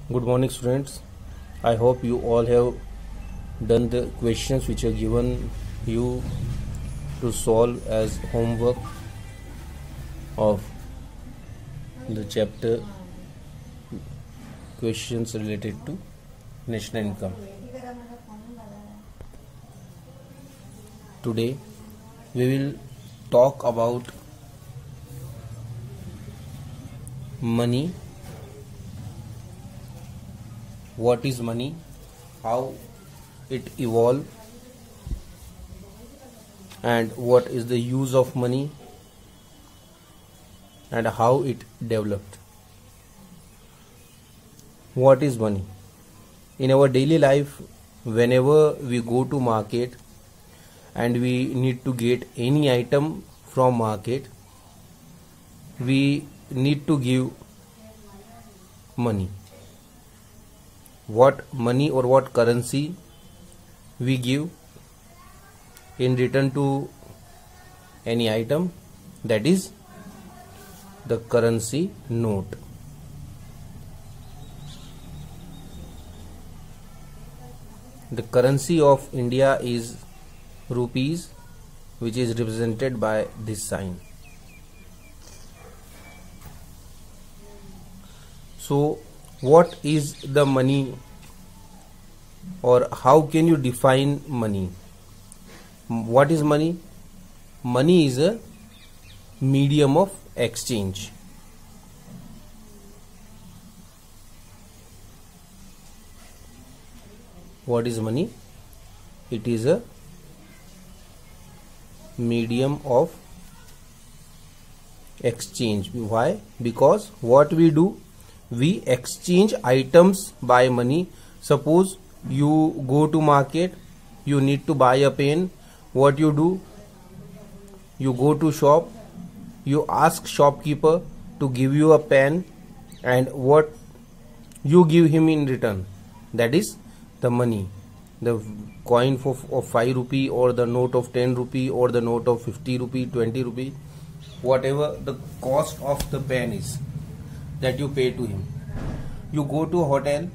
Good morning, students. I hope you all have done the questions which are given you to solve as homework of the chapter questions related to national income. Today we will talk about money. What is money, how it evolved, and what is the use of money and how it developed. What is money? In our daily life, whenever we go to market and we need to get any item from market, we need to give money. What money or what currency we give in return to any item, that is the currency note. The currency of India is rupees, which is represented by this sign. So what is the money, or how can you define money? What is money? Money is a medium of exchange. What is money? It is a medium of exchange. Why? Because what we do, we exchange items by money. Suppose you go to market, you need to buy a pen. What you do? You go to shop, you ask shopkeeper to give you a pen, and what you give him in return, that is the money. The coin of 5 rupee, or the note of 10 rupee, or the note of 50 rupee, 20 rupee, whatever the cost of the pen is, that you pay to him. You go to a hotel,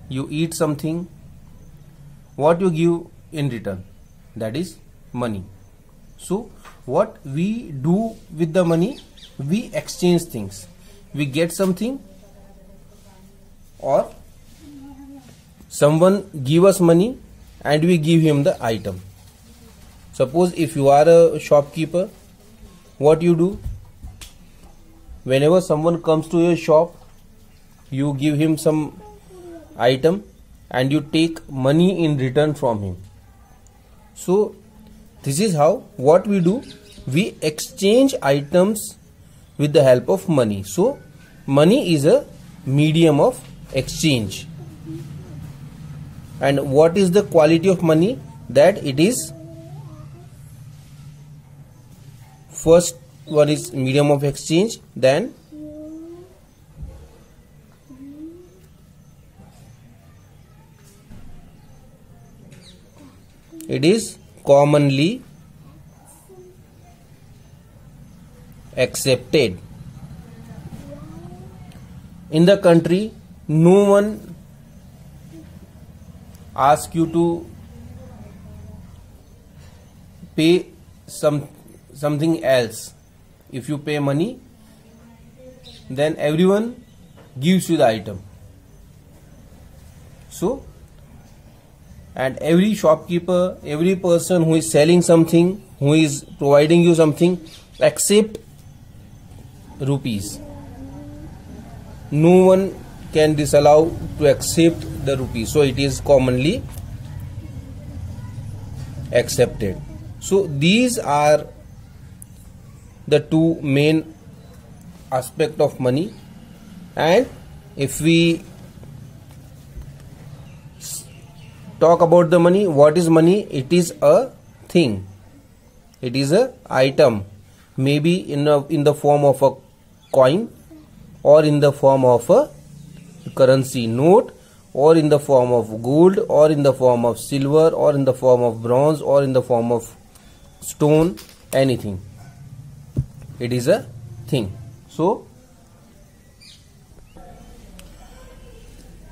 you eat something, what you give in return, that is money. So what we do with the money, we exchange things. We get something, or someone give us money and we give him the item. Suppose if you are a shopkeeper, what you do? Whenever someone comes to your shop, you give him some item and you take money in return from him. So this is how what we do, we exchange items with the help of money. So money is a medium of exchange. And what is the quality of money? That it is, first one is medium of exchange, then it is commonly accepted. In the country, no one asks you to pay something else. If you pay money, then everyone gives you the item. So, and every shopkeeper, every person who is selling something, who is providing you something, accept rupees. No one can disallow to accept the rupees. So it is commonly accepted. So these are the two main aspects of money. And if we talk about the money, what is money? It is a thing. It is a item, maybe in the form of a coin, or in the form of a currency note, or in the form of gold, or in the form of silver, or in the form of bronze, or in the form of stone, anything. It is a thing. So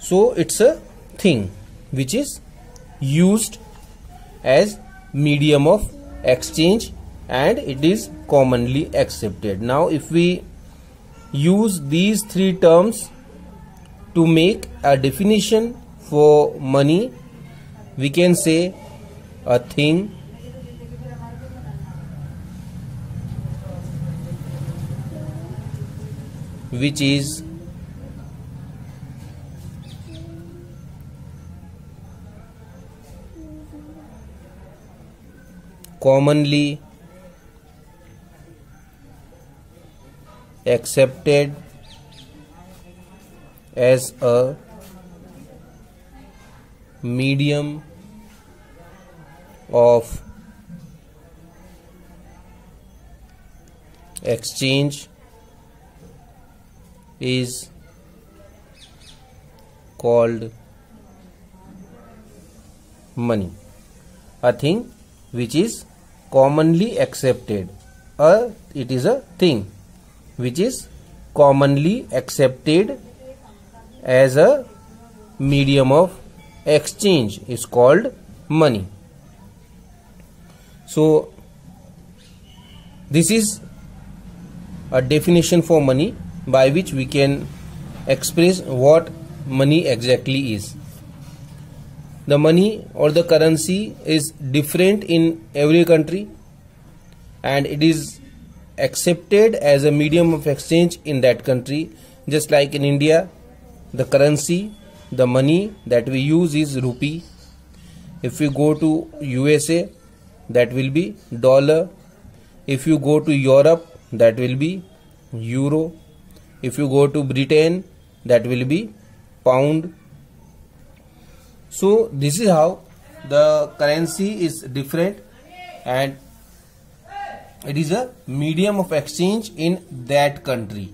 So it's a thing which is used as medium of exchange and it is commonly accepted. Now if we use these three terms to make a definition for money, we can say a thing, which is commonly accepted as a medium of exchange is called money. A thing which is commonly accepted. It is a thing which is commonly accepted as a medium of exchange is called money. So this is a definition for money by which we can express what money exactly is. The money or the currency is different in every country and it is accepted as a medium of exchange in that country. Just like in India, the currency, the money that we use is rupee. If we go to USA, that will be dollar. If you go to Europe, that will be euro. If you go to Britain, that will be pound. So this is how the currency is different and it is a medium of exchange in that country.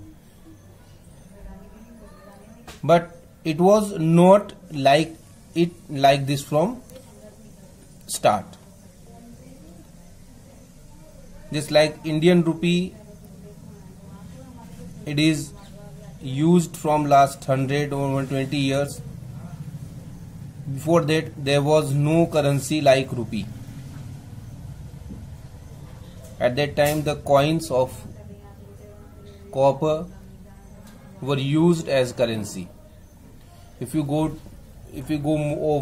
But it was not like this from start. Just like Indian rupee, it is used from last 100 or 120 years. Before that, there was no currency like rupee. At that time, the coins of copper were used as currency. If you go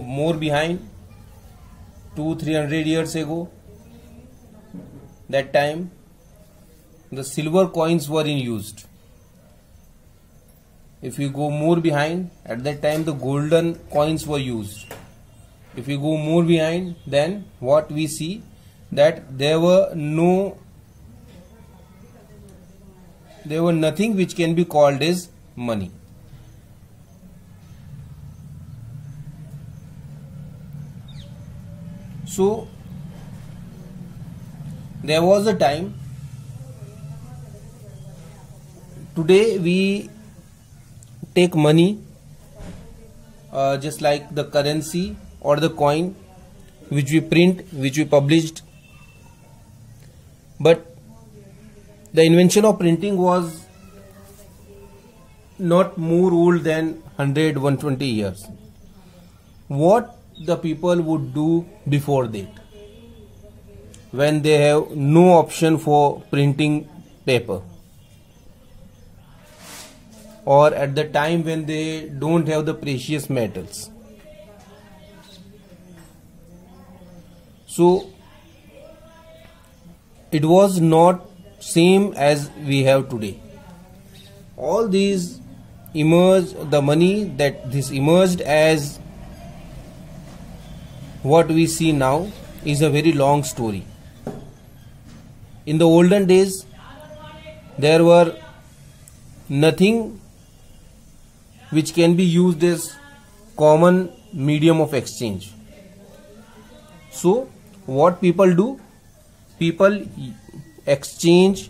more behind, 200-300 years ago, that time the silver coins were in used. If you go more behind, at that time the golden coins were used. If you go more behind, then what we see that there were nothing which can be called as money. So there was a time. Today we take money just like the currency or the coin which we print, which we published. But the invention of printing was not more old than 100-120 years. What the people would do before that, when they have no option for printing paper, or at the time when they don't have the precious metals. So it was not same as we have today. All these emerged, the money that this emerged as what we see now is a very long story. In the olden days, there were nothing which can be used as common medium of exchange. So what people do? People exchange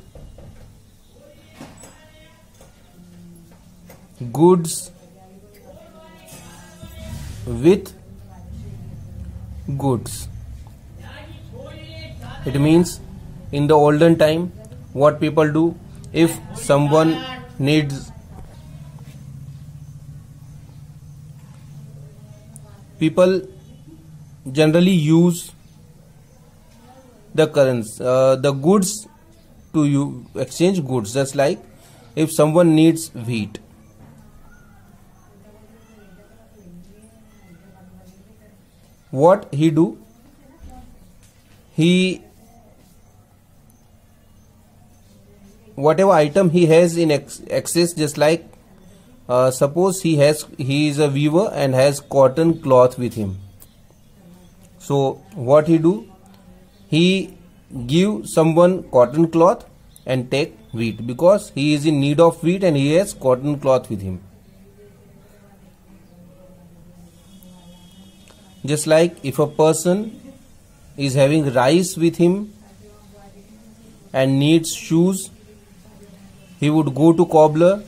goods with goods. It means in the olden time, what people do, if someone needs people generally use the currency, the goods to exchange goods. Just like if someone needs wheat, what he do? He whatever item he has in excess, just like suppose he is a weaver and has cotton cloth with him. So what he do? He give someone cotton cloth and take wheat, because he is in need of wheat and he has cotton cloth with him. Just like if a person is having rice with him and needs shoes, he would go to cobbler,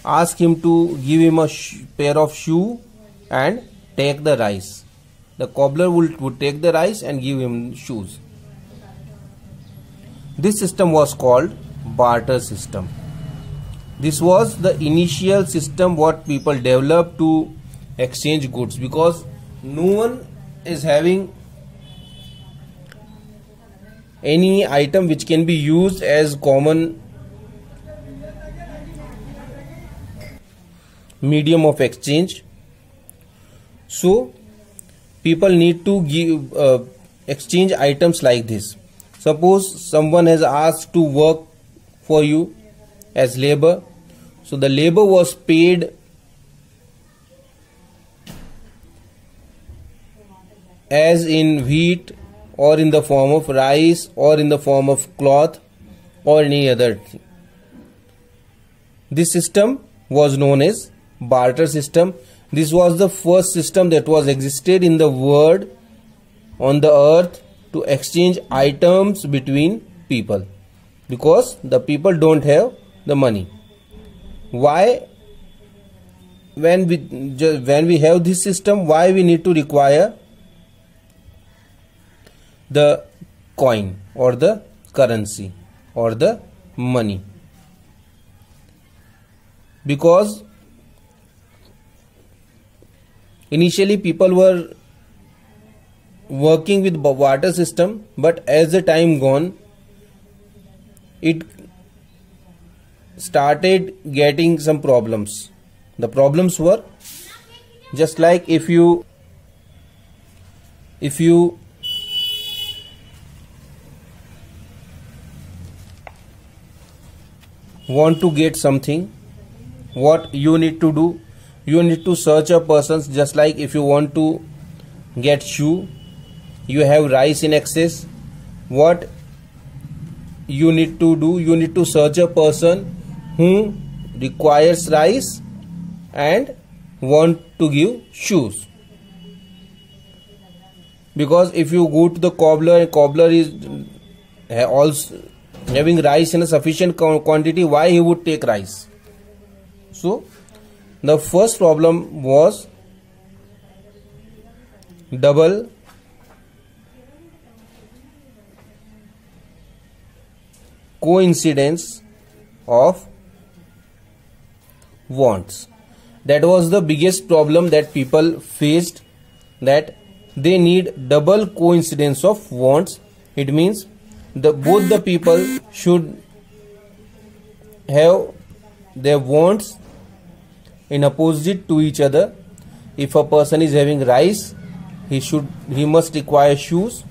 ask him to give him a pair of shoe and take the rice. The cobbler would take the rice and give him shoes. This system was called barter system. This was the initial system what people developed to exchange goods, because no one is having any item which can be used as common medium of exchange. So people need to give exchange items like this. Suppose someone has asked to work for you as labor, so the labor was paid as in wheat, or in the form of rice, or in the form of cloth, or any other thing. This system was known as barter system. This was the first system that was existed in the world, on the earth, to exchange items between people, because the people don't have the money. Why, when we have this system, why we need to require the coin or the currency or the money? Because initially people were working with barter system, but as the time gone, it started getting some problems. The problems were just like if you want to get something, what you need to do? You need to search a person. Just like if you want to get shoe, you have rice in excess, what you need to do? You need to search a person who requires rice and want to give shoes. Because if you go to the cobbler and cobbler is also having rice in a sufficient quantity, why he would take rice? So the first problem was double coincidence of wants. That was the biggest problem that people faced, that they need double coincidence of wants. It means both the people should have their wants in opposite to each other. If a person is having rice, he must require shoes,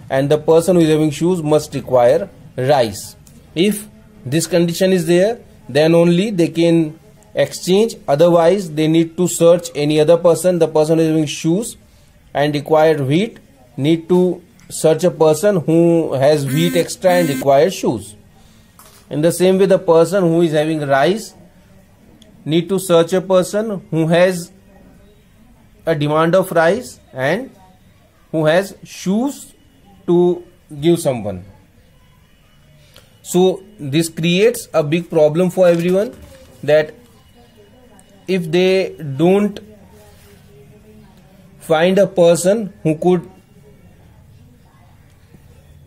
and the person who is having shoes must require rice. If this condition is there, then only they can exchange. Otherwise they need to search any other person. The person who is having shoes and require wheat need to search a person who has wheat extra and requires shoes. In the same way, the person who is having rice need to search a person who has a demand of rice and who has shoes to give someone. So this creates a big problem for everyone, that if they don't find a person who could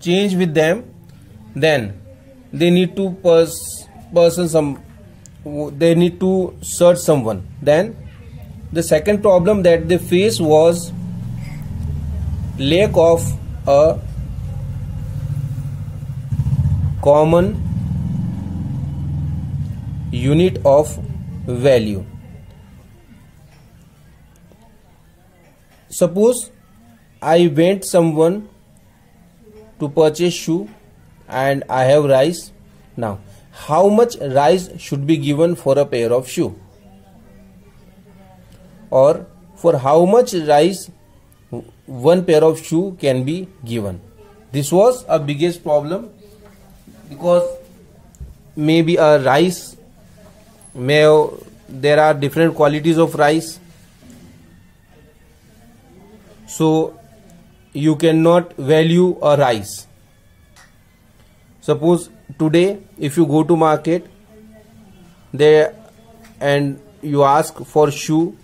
change with them, then they need to search someone. Then the second problem that they faced was lack of a common unit of value. Suppose I went someone to purchase shoe and I have rice. Now, how much rice should be given for a pair of shoe? Or for how much rice one pair of shoe can be given? This was a biggest problem, because maybe a rice there are different qualities of rice, so you cannot value a rice. Suppose today if you go to market there and you ask for shoe,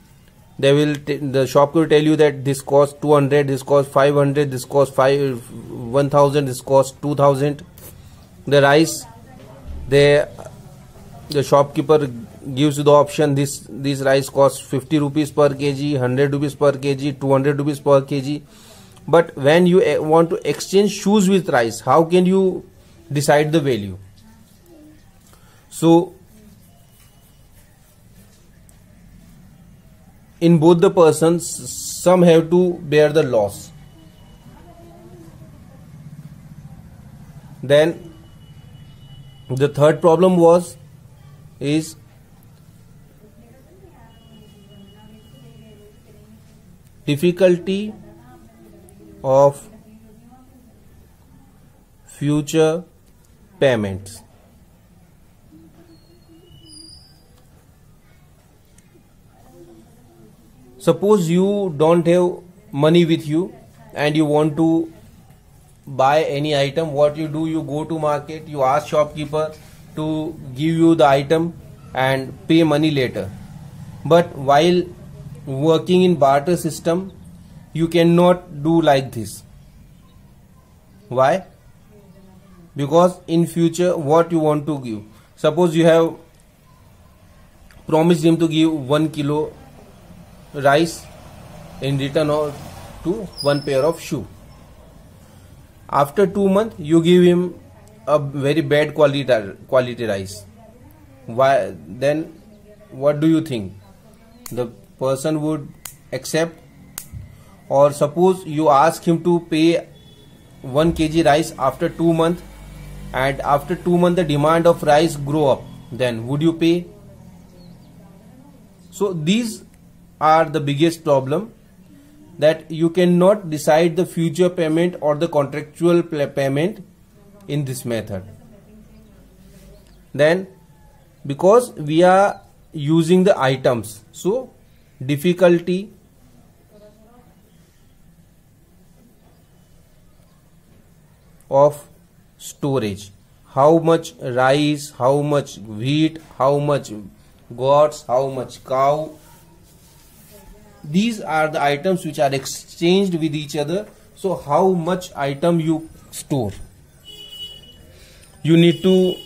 the shop will tell you that this costs 200, this costs 500, this costs 1000, this costs 2000. The rice, the shopkeeper gives you the option, this rice costs 50 rupees per kg, 100 rupees per kg, 200 rupees per kg. But when you want to exchange shoes with rice, how can you decide the value? So in both the persons, some have to bear the loss. Then the third problem is difficulty of future payments. Suppose you don't have money with you and you want to buy any item. What you do, you go to market, you ask shopkeeper to give you the item and pay money later. But while working in barter system, you cannot do like this. Why? Because in future what you want to give, suppose you have promised him to give 1 kilo rice in return to 1 pair of shoe. After 2 months you give him a very bad quality rice. Why? Then what do you think? The person would accept? Or suppose you ask him to pay 1 kg rice after 2 months, and after 2 months the demand of rice grow up, then would you pay? So these are the biggest problem, that you cannot decide the future payment or the contractual payment in this method. Then because we are using the items, so difficulty of storage, how much rice, how much wheat, how much goats, how much cow, these are the items which are exchanged with each other. So how much item you store, you need to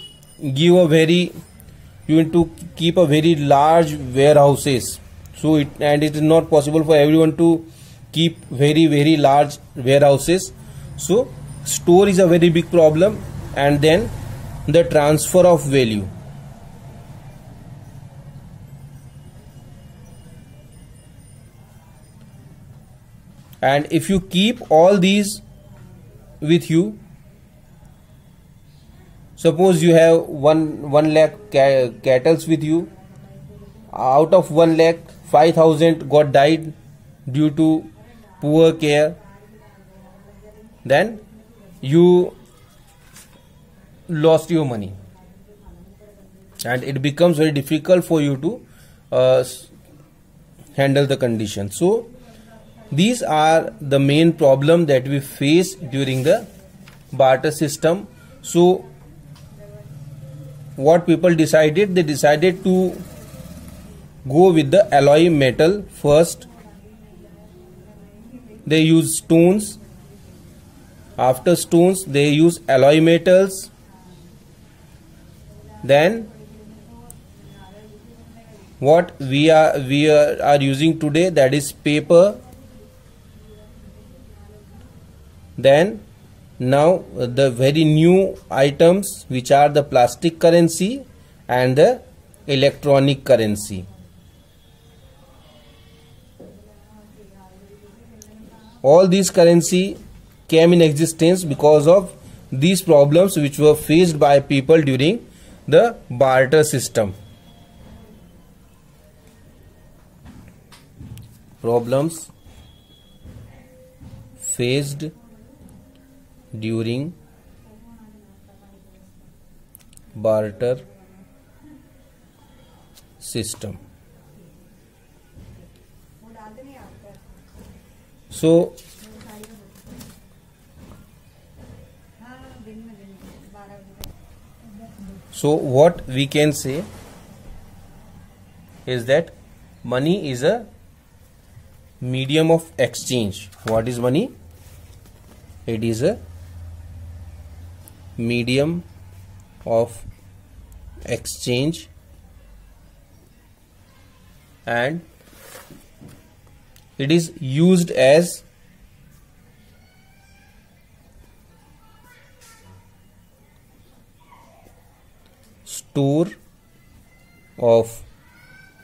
keep a very large warehouses. So it is not possible for everyone to keep very large warehouses. So store is a very big problem. And then the transfer of value. And if you keep all these with you, suppose you have 1 lakh cattle with you, out of 1 lakh 5,000 got died due to poor care, then you lost your money and it becomes very difficult for you to handle the condition. So these are the main problem that we face during the barter system. So what people decided, they decided to go with the alloy metal first. They use stones. After stones they use alloy metals. Then what we are using today, that is paper. Then now the very new items, which are the plastic currency and the electronic currency. All these currency came in existence because of these problems which were faced by people during the barter system. Problems faced during barter system. So what we can say is that money is a medium of exchange. What is money? It is a medium of exchange, and it is used as store of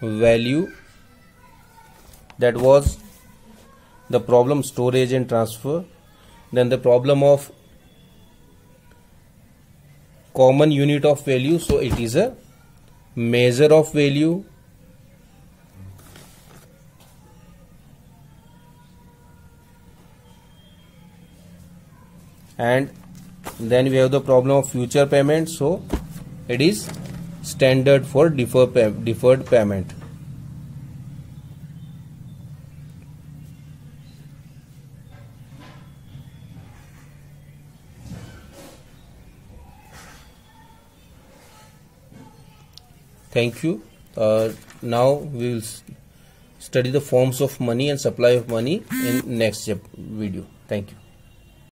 value. That was the problem, storage and transfer. Then the problem of common unit of value, so it is a measure of value. And then we have the problem of future payment, so it is standard for deferred payment. Thank you. Now we will study the forms of money and supply of money in next video. Thank you.